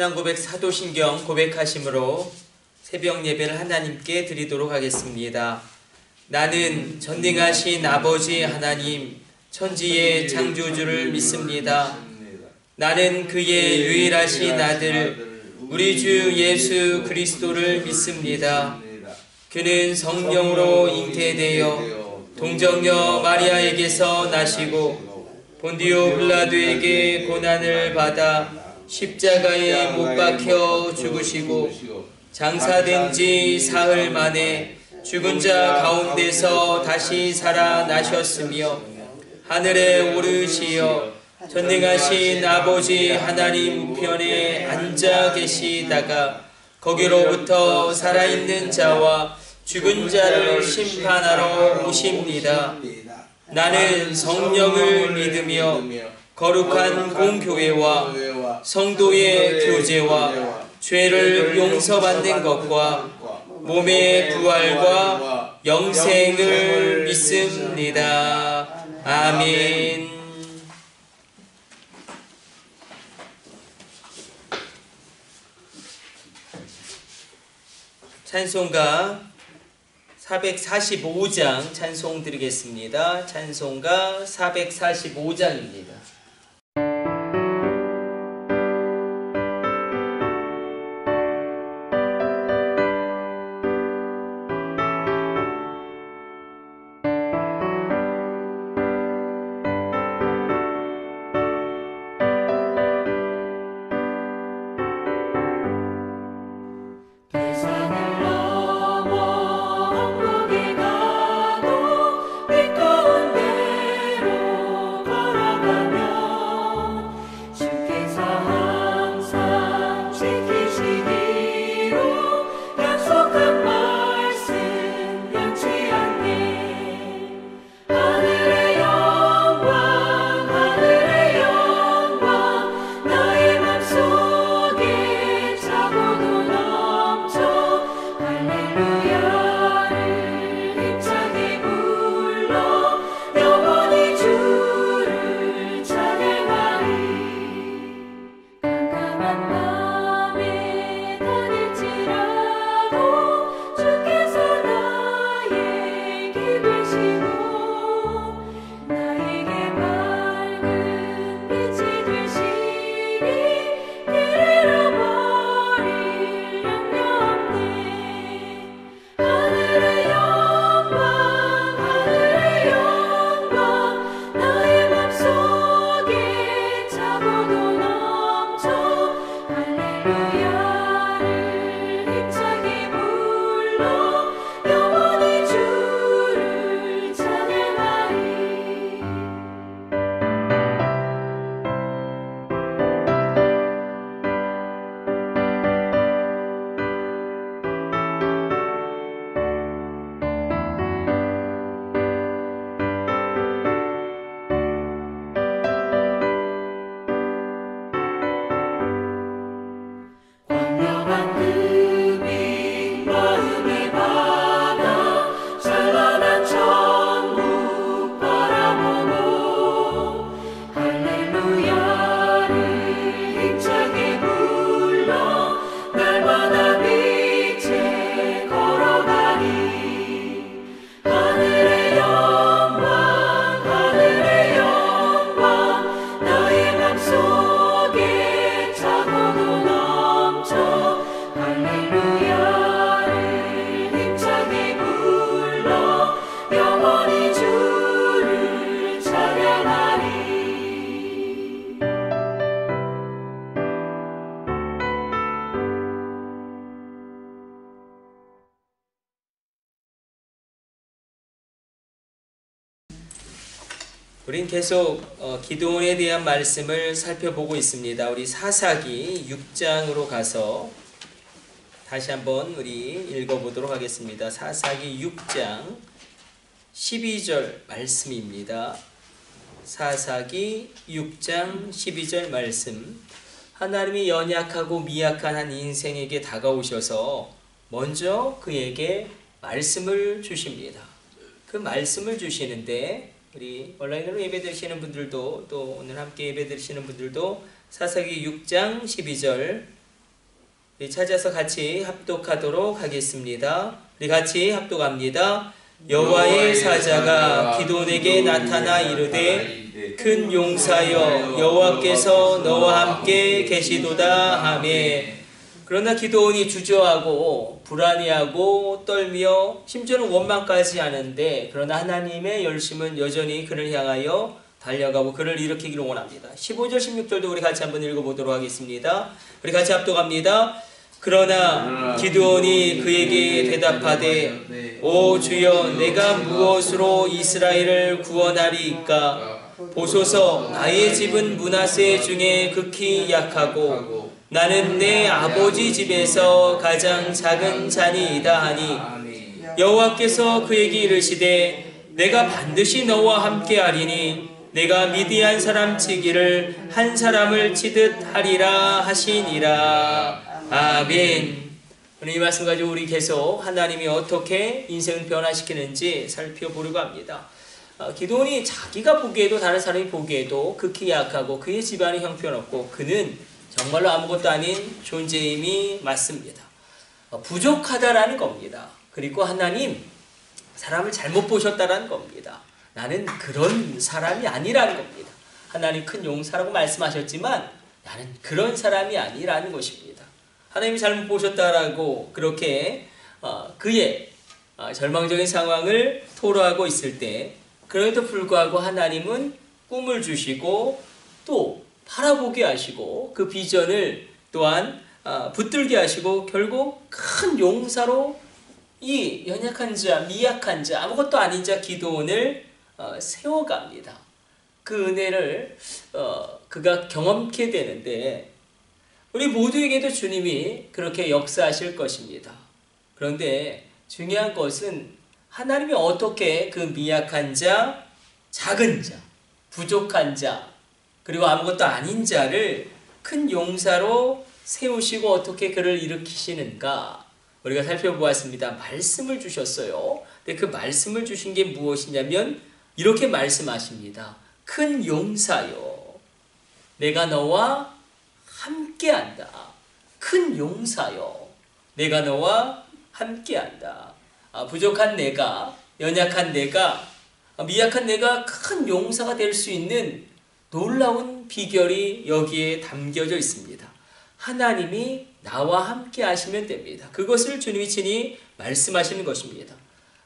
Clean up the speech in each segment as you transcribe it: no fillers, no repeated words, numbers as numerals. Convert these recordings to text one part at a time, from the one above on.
신앙고백 사도신경 고백하심으로 새벽 예배를 하나님께 드리도록 하겠습니다. 나는 전능하신 아버지 하나님 천지의 창조주를 믿습니다. 나는 그의 유일하신 아들 우리 주 예수 그리스도를 믿습니다. 그는 성령으로 잉태되어 동정녀 마리아에게서 나시고 본디오 빌라도에게 고난을 받아 십자가에 못 박혀 죽으시고 장사된 지 사흘 만에 죽은 자 가운데서 다시 살아나셨으며 하늘에 오르시어 전능하신 아버지 하나님 우편에 앉아 계시다가 거기로부터 살아있는 자와 죽은 자를 심판하러 오십니다. 나는 성령을 믿으며 거룩한 공교회와 성도의 교제와 죄를 용서받는 것과 몸의 부활과 영생을 믿습니다. 아멘. 찬송가 445장 찬송 드리겠습니다. 찬송가 445장입니다. 우린 계속 기도원에 대한 말씀을 살펴보고 있습니다. 우리 사사기 6장으로 가서 다시 한번 우리 읽어보도록 하겠습니다. 사사기 6장 12절 말씀입니다. 사사기 6장 12절 말씀. 하나님이 연약하고 미약한 한 인생에게 다가오셔서 먼저 그에게 말씀을 주십니다. 그 말씀을 주시는데 우리 온라인으로 예배 드리시는 분들도 또 오늘 함께 예배 드리시는 분들도 사사기 6장 12절 우리 찾아서 같이 합독하도록 하겠습니다. 우리 같이 합독합니다. 여호와의 사자가 기드온에게 나타나 이르되 큰 용사여 여호와께서 너와 함께 계시도다 하매. 그러나 기드온이 주저하고 불안해하고 떨며 심지어는 원망까지 하는데, 그러나 하나님의 열심은 여전히 그를 향하여 달려가고 그를 일으키기를 원합니다. 15절 16절도 우리 같이 한번 읽어보도록 하겠습니다. 우리 같이 합독합니다. 그러나 기드온이 그에게 대답하되 오 주여 내가 무엇으로 이스라엘을 구원하리이까? 보소서 나의 집은 므낫세 중에 극히 약하고 나는 내 아버지 집에서 가장 작은 자니이다 하니, 여호와께서 그에게 이르시되 내가 반드시 너와 함께하리니 내가 미디안 사람 치기를 한 사람을 치듯 하리라 하시니라. 아멘. 오늘 이 말씀 가지고 우리 계속 하나님이 어떻게 인생을 변화시키는지 살펴보려고 합니다. 기드온이 자기가 보기에도 다른 사람이 보기에도 극히 약하고 그의 집안이 형편없고 그는 정말로 아무것도 아닌 존재임이 맞습니다. 부족하다라는 겁니다. 그리고 하나님 사람을 잘못 보셨다라는 겁니다. 나는 그런 사람이 아니라는 겁니다. 하나님 큰 용사라고 말씀하셨지만 나는 그런 사람이 아니라는 것입니다. 하나님이 잘못 보셨다라고 그렇게 그의 절망적인 상황을 토로하고 있을 때, 그럼에도 불구하고 하나님은 꿈을 주시고 또 바라보게 하시고 그 비전을 또한 붙들게 하시고 결국 큰 용사로 이 연약한 자, 미약한 자, 아무것도 아닌 자 기드온을 세워갑니다. 그 은혜를 그가 경험케 되는데, 우리 모두에게도 주님이 그렇게 역사하실 것입니다. 그런데 중요한 것은 하나님이 어떻게 그 미약한 자, 작은 자, 부족한 자, 그리고 아무것도 아닌 자를 큰 용사로 세우시고 어떻게 그를 일으키시는가 우리가 살펴보았습니다. 말씀을 주셨어요. 근데 그 말씀을 주신 게 무엇이냐면 이렇게 말씀하십니다. 큰 용사요 내가 너와 함께한다. 큰 용사요 내가 너와 함께한다. 부족한 내가, 연약한 내가, 미약한 내가 큰 용사가 될 수 있는 놀라운 비결이 여기에 담겨져 있습니다. 하나님이 나와 함께 하시면 됩니다. 그것을 주님이 친히 말씀하시는 것입니다.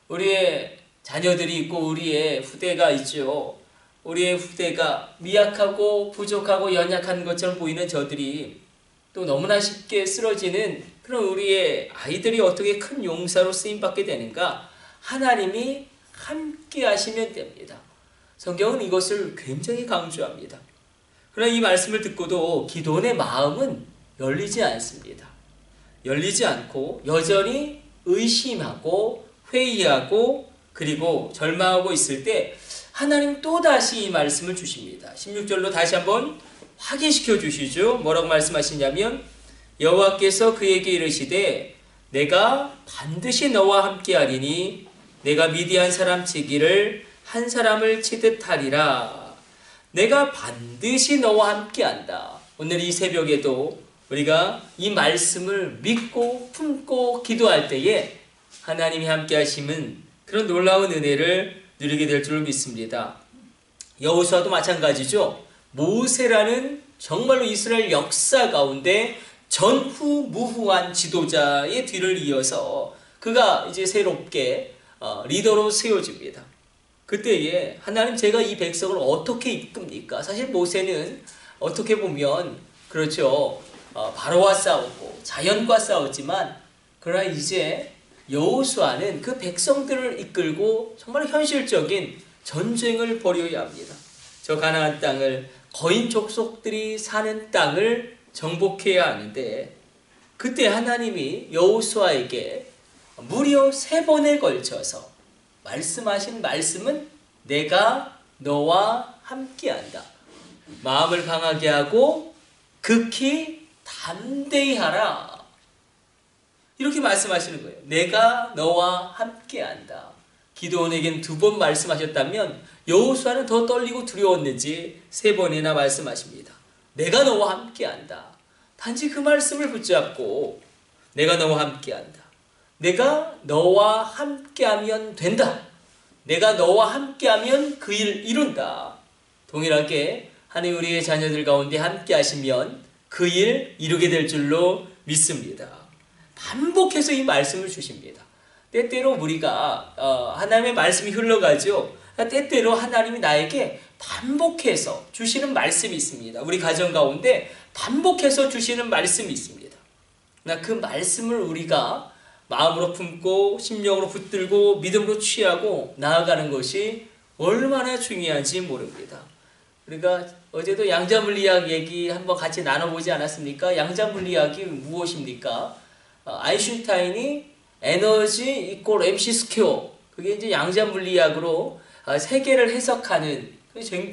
우리의 자녀들이 있고 우리의 후대가 있죠. 우리의 후대가 미약하고 부족하고 연약한 것처럼 보이는 저들이 또 너무나 쉽게 쓰러지는 그런 우리의 아이들이 어떻게 큰 용사로 쓰임받게 되는가? 하나님이 함께 하시면 됩니다. 성경은 이것을 굉장히 강조합니다. 그러나 이 말씀을 듣고도 기드온의 마음은 열리지 않습니다. 열리지 않고 여전히 의심하고 회의하고 그리고 절망하고 있을 때 하나님 또다시 이 말씀을 주십니다. 16절로 다시 한번 확인시켜 주시죠. 뭐라고 말씀하시냐면 여호와께서 그에게 이르시되 내가 반드시 너와 함께하리니 내가 미디안 사람 치기를 한 사람을 치듯 하리라. 내가 반드시 너와 함께한다. 오늘 이 새벽에도 우리가 이 말씀을 믿고 품고 기도할 때에 하나님이 함께 하심은 그런 놀라운 은혜를 누리게 될 줄 믿습니다. 여호수아도 마찬가지죠. 모세라는 정말로 이스라엘 역사 가운데 전후무후한 지도자의 뒤를 이어서 그가 이제 새롭게 리더로 세워집니다. 그때에 하나님 제가 이 백성을 어떻게 이끕니까? 사실 모세는 어떻게 보면 그렇죠. 바로와 싸웠고 자연과 싸웠지만 그러나 이제 여호수아는 그 백성들을 이끌고 정말 현실적인 전쟁을 벌여야 합니다. 저 가나안 땅을 거인 족속들이 사는 땅을 정복해야 하는데 그때 하나님이 여호수아에게 무려 3번에 걸쳐서 말씀하신 말씀은 내가 너와 함께한다. 마음을 강하게 하고 극히 담대히 하라. 이렇게 말씀하시는 거예요. 내가 너와 함께한다. 기드온에겐 2번 말씀하셨다면 여호수아는 더 떨리고 두려웠는지 3번이나 말씀하십니다. 내가 너와 함께한다. 단지 그 말씀을 붙잡고 내가 너와 함께한다. 내가 너와 함께하면 된다. 내가 너와 함께하면 그 일 이룬다. 동일하게 하나님 우리의 자녀들 가운데 함께하시면 그 일 이루게 될 줄로 믿습니다. 반복해서 이 말씀을 주십니다. 때때로 우리가 하나님의 말씀이 흘러가죠. 때때로 하나님이 나에게 반복해서 주시는 말씀이 있습니다. 우리 가정 가운데 반복해서 주시는 말씀이 있습니다. 그 말씀을 우리가 마음으로 품고 심령으로 붙들고 믿음으로 취하고 나아가는 것이 얼마나 중요한지 모릅니다. 우리가 어제도 양자물리학 얘기 한번 같이 나눠보지 않았습니까? 양자물리학이 무엇입니까? 아인슈타인이 에너지 이퀄 MC 스퀘어, 그게 이제 양자물리학으로 세계를 해석하는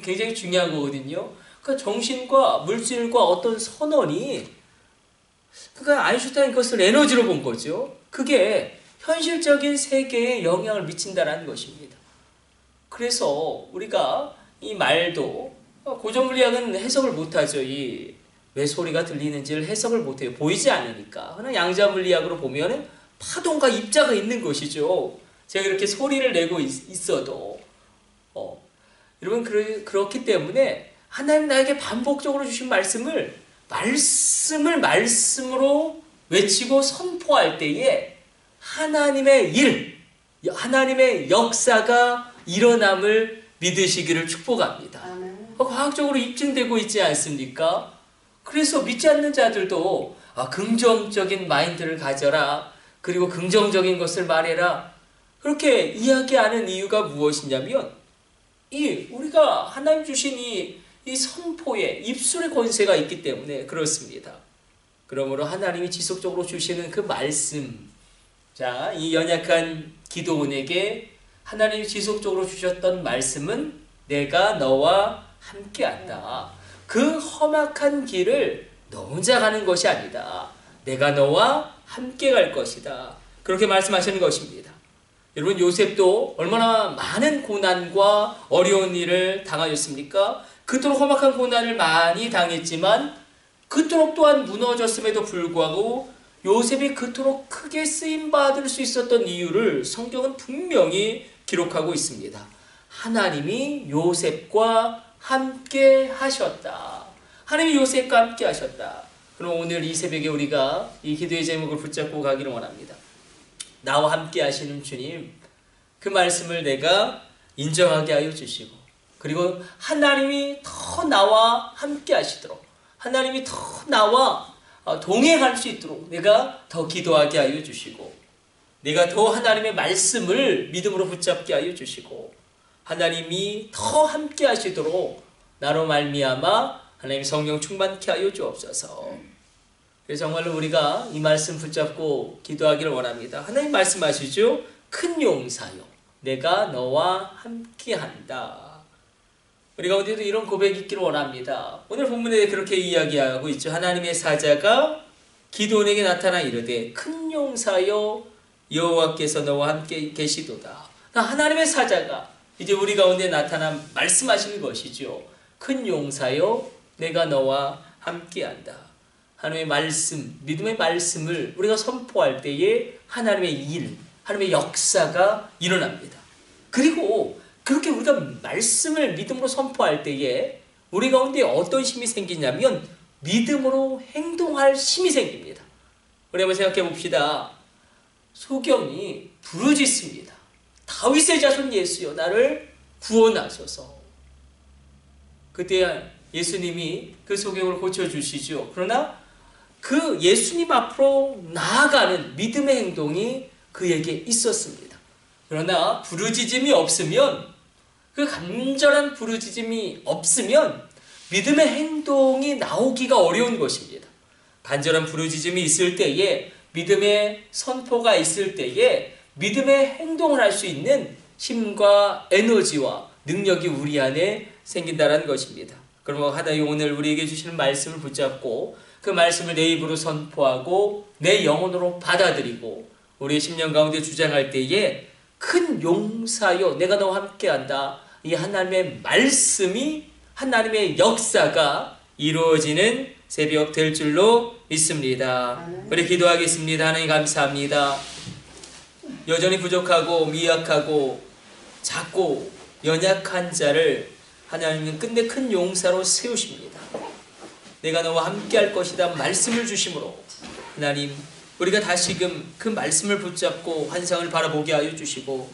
굉장히 중요한 거거든요. 그 정신과 물질과 어떤 선언이, 그러니까 아인슈타인 그것을 에너지로 본 거죠. 그게 현실적인 세계에 영향을 미친다는 것입니다. 그래서 우리가 이 말도 고전물리학은 해석을 못하죠. 왜 소리가 들리는지를 해석을 못해요. 보이지 않으니까. 그러나 양자물리학으로 보면은 파동과 입자가 있는 것이죠. 제가 이렇게 소리를 내고 있어도 여러분 그렇기 때문에 하나님 나에게 반복적으로 주신 말씀을 말씀으로 외치고 선포할 때에 하나님의 일, 하나님의 역사가 일어남을 믿으시기를 축복합니다. 과학적으로 입증되고 있지 않습니까? 그래서 믿지 않는 자들도 긍정적인 마인드를 가져라. 그리고 긍정적인 것을 말해라. 그렇게 이야기하는 이유가 무엇이냐면 우리가 하나님 주신 이 선포에 입술의 권세가 있기 때문에 그렇습니다. 그러므로 하나님이 지속적으로 주시는 그 말씀, 자, 이 연약한 기도원에게 하나님이 지속적으로 주셨던 말씀은 내가 너와 함께한다. 그 험악한 길을 너 혼자 가는 것이 아니다. 내가 너와 함께 갈 것이다. 그렇게 말씀하시는 것입니다. 여러분, 요셉도 얼마나 많은 고난과 어려운 일을 당하였습니까? 그토록 험악한 고난을 많이 당했지만 그토록 또한 무너졌음에도 불구하고 요셉이 그토록 크게 쓰임받을 수 있었던 이유를 성경은 분명히 기록하고 있습니다. 하나님이 요셉과 함께 하셨다. 하나님이 요셉과 함께 하셨다. 그럼 오늘 이 새벽에 우리가 이 기도의 제목을 붙잡고 가기를 원합니다. 나와 함께 하시는 주님, 그 말씀을 내가 인정하게 하여 주시고, 그리고 하나님이 더 나와 함께 하시도록, 하나님이 더 나와 동행할 수 있도록 내가 더 기도하게 하여 주시고, 내가 더 하나님의 말씀을 믿음으로 붙잡게 하여 주시고, 하나님이 더 함께 하시도록 나로 말미암아 하나님 성령 충만케 하여 주옵소서. 그래서 정말로 우리가 이 말씀 붙잡고 기도하기를 원합니다. 하나님 말씀하시죠. 큰 용사요, 내가 너와 함께한다. 우리 가운데도 이런 고백이 있기를 원합니다. 오늘 본문에 그렇게 이야기하고 있죠. 하나님의 사자가 기드온에게 나타나 이르되 큰 용사여 여호와께서 너와 함께 계시도다. 하나님의 사자가 이제 우리 가운데 나타나 말씀하시는 것이죠. 큰 용사여 내가 너와 함께한다. 하나님의 말씀, 믿음의 말씀을 우리가 선포할 때에 하나님의 일, 하나님의 역사가 일어납니다. 그리고 그렇게 우리가 말씀을 믿음으로 선포할 때에 우리 가운데 어떤 힘이 생기냐면 믿음으로 행동할 힘이 생깁니다. 우리 한번 생각해 봅시다. 소경이 부르짖습니다. 다윗의 자손 예수여 나를 구원하소서. 그때 예수님이 그 소경을 고쳐주시죠. 그러나 그 예수님 앞으로 나아가는 믿음의 행동이 그에게 있었습니다. 그러나 부르짖음이 없으면, 그 간절한 부르짖음이 없으면 믿음의 행동이 나오기가 어려운 것입니다. 간절한 부르짖음이 있을 때에, 믿음의 선포가 있을 때에 믿음의 행동을 할 수 있는 힘과 에너지와 능력이 우리 안에 생긴다는 것입니다. 그러면 하나님 오늘 우리에게 주시는 말씀을 붙잡고 그 말씀을 내 입으로 선포하고 내 영혼으로 받아들이고 우리의 심령 가운데 주장할 때에 큰 용사여 내가 너와 함께한다. 이 하나님의 말씀이, 하나님의 역사가 이루어지는 새벽 될 줄로 믿습니다. 우리 기도하겠습니다. 하나님 감사합니다. 여전히 부족하고 미약하고 작고 연약한 자를 하나님은 끝내 큰 용사로 세우십니다. 내가 너와 함께 할 것이다 말씀을 주심으로 하나님, 우리가 다시금 그 말씀을 붙잡고 환상을 바라보게 하여 주시고,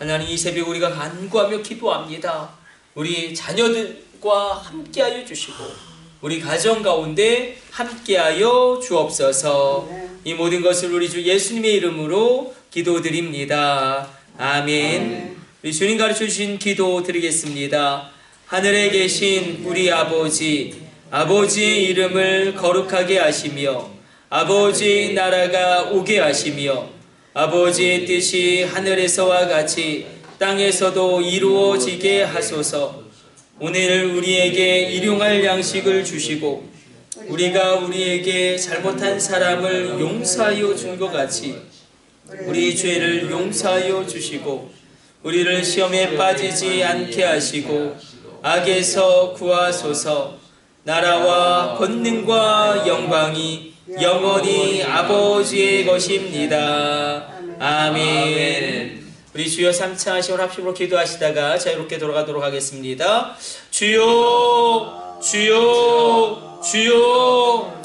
하나님 이 새벽 우리가 간구하며 기도합니다. 우리 자녀들과 함께 하여 주시고 우리 가정 가운데 함께 하여 주옵소서. 이 모든 것을 우리 주 예수님의 이름으로 기도드립니다. 아멘. 우리 주님 가르쳐 주신 기도 드리겠습니다. 하늘에 계신 우리 아버지, 아버지의 이름을 거룩하게 하시며 아버지의 나라가 오게 하시며 아버지의 뜻이 하늘에서와 같이 땅에서도 이루어지게 하소서. 오늘 우리에게 일용할 양식을 주시고 우리가 우리에게 잘못한 사람을 용서하여 준 것 같이 우리 죄를 용서하여 주시고 우리를 시험에 빠지지 않게 하시고 악에서 구하소서. 나라와 권능과 영광이 영원히 아버지의 것입니다. 아멘. 우리 주여 3차 하시고 합심으로 기도하시다가 자유롭게 돌아가도록 하겠습니다. 주여 주여 주여.